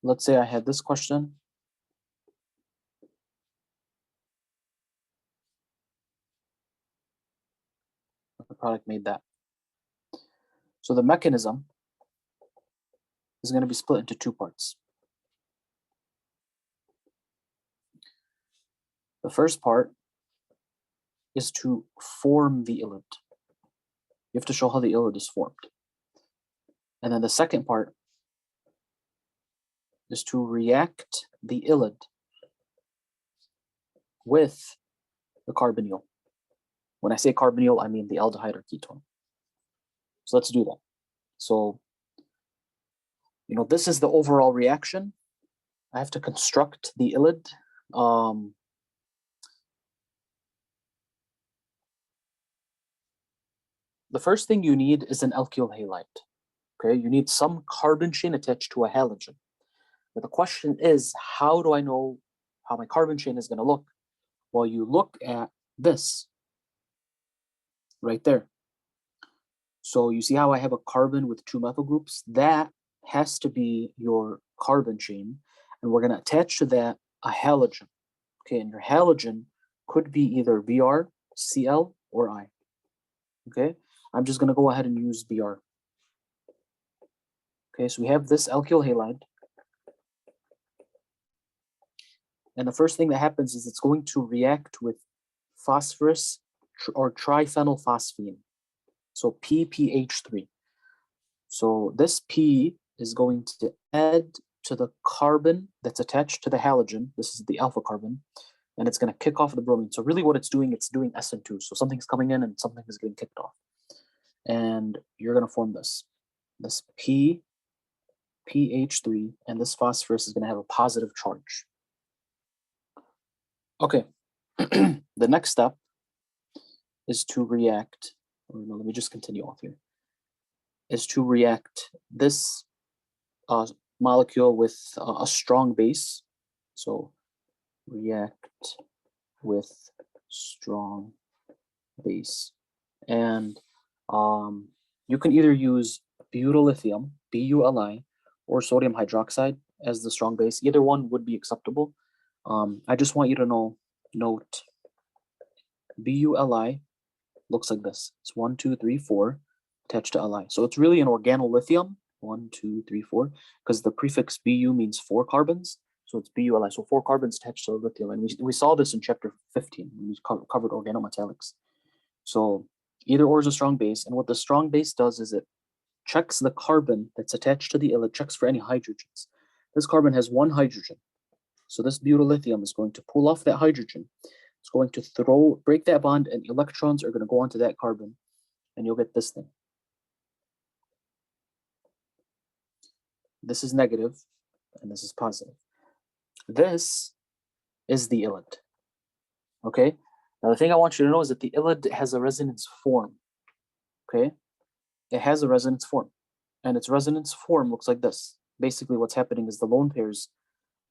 let's say I had this question. The product made that. So the mechanism is going to be split into two parts. The first part is to form the illid. You have to show how the illid is formed. And then the second part is to react the illid with the carbonyl. When I say carbonyl, I mean the aldehyde or ketone. So let's do that. So, this is the overall reaction. I have to construct the illid. The first thing you need is an alkyl halide. Okay, you need some carbon chain attached to a halogen. But the question is, how do I know how my carbon chain is going to look? Well, you look at this right there. So you see how I have a carbon with two methyl groups? That has to be your carbon chain. And we're going to attach to that a halogen. Okay, and your halogen could be either Br, Cl, or I. Okay, I'm just going to go ahead and use Br. Okay, so we have this alkyl halide. And the first thing that happens is it's going to react with phosphorus or triphenylphosphine. So PPH3. So this P is going to add to the carbon that's attached to the halogen. This is the alpha carbon. And it's going to kick off the bromine. So really what it's doing SN2. So something's coming in and something is getting kicked off. And you're going to form this PH3, and this phosphorus is going to have a positive charge. Okay, the next step is to react, or no, let me just continue off here, is to react this molecule with a strong base. So react with strong base. And you can either use butyllithium, BULI, or sodium hydroxide as the strong base. Either one would be acceptable. I just want you to note BULI looks like this. It's 1, 2, 3, 4 attached to Li. So it's really an organolithium, 1, 2, 3, 4, because the prefix Bu means 4 carbons. So it's BULI, so 4 carbons attached to lithium. And we saw this in chapter 15 when we covered organometallics. So either or is a strong base. And what the strong base does is it checks the carbon that's attached to the illid, checks for any hydrogens. This carbon has 1 hydrogen. So this butyllithium is going to pull off that hydrogen. It's going to break that bond, and electrons are going to go onto that carbon, and you'll get this thing. This is negative, and this is positive. This is the illid. Okay? Now, the thing I want you to know is that the illid has a resonance form. Okay? It has a resonance form, and its resonance form looks like this. Basically, what's happening is the lone pairs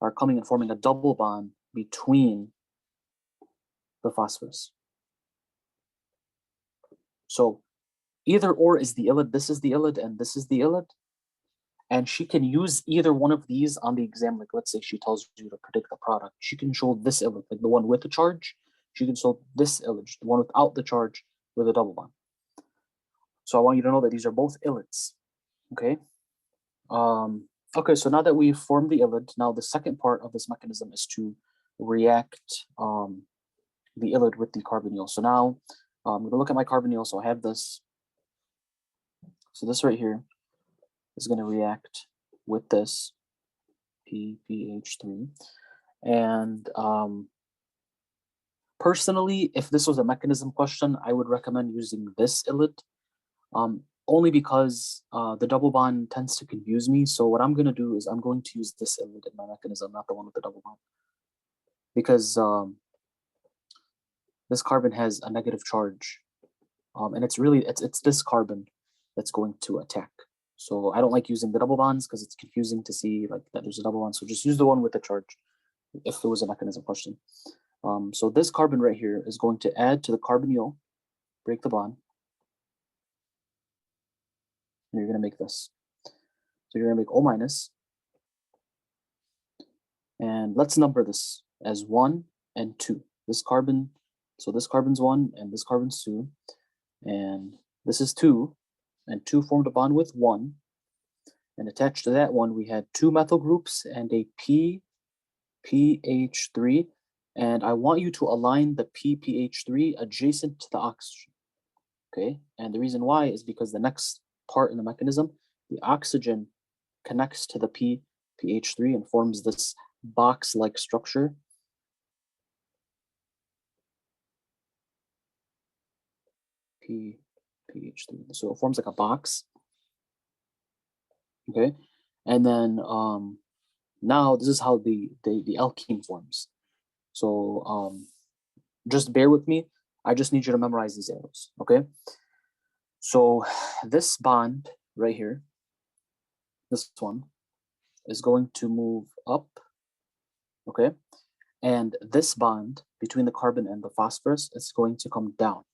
are coming and forming a double bond between the phosphorus. So either or is the illid. This is the illid and this is the illid. And she can use either one of these on the exam. Like, let's say she tells you to predict the product. She can show this illid, like the one with the charge. She can show this illid, the one without the charge, with a double bond. So I want you to know that these are both illids. Okay. Okay, so now that we've formed the illid, now the second part of this mechanism is to react the illid with the carbonyl. So now I'm going to look at my carbonyl. So I have this. So this right here is going to react with this PPH3. And personally, if this was a mechanism question, I would recommend using this illid. Only because the double bond tends to confuse me. So what I'm going to do is I'm going to use this illid in my mechanism, not the one with the double bond. Because this carbon has a negative charge. And it's this carbon that's going to attack. So I don't like using the double bonds because it's confusing to see like that there's a double bond. So just use the one with the charge if it was a mechanism question. So this carbon right here is going to add to the carbonyl, break the bond. And you're going to make this. So you're going to make O-, And let's number this as 1 and 2. This carbon, so this carbon's 1 and this carbon's 2. And this is 2, and 2 formed a bond with 1. And attached to that one, we had 2 methyl groups and a PPH3. And I want you to align the PPH3 adjacent to the oxygen. Okay, and the reason why is because the next part in the mechanism, the oxygen connects to the PPH3 and forms this box-like structure. PPH3. So it forms like a box. Okay, and then now this is how the alkene forms. So just bear with me. I just need you to memorize these arrows. Okay. So this bond right here, this one, is going to move up. Okay. And this bond between the carbon and the phosphorus is going to come down.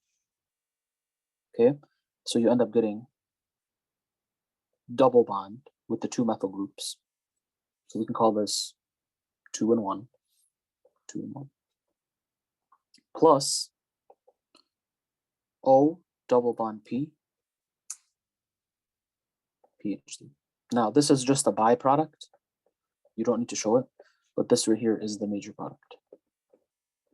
Okay. So you end up getting double bond with the 2 methyl groups. So we can call this 2 and 1, 2 and 1, plus O double bond P, PH3. Now this is just a byproduct. You don't need to show it, but this right here is the major product.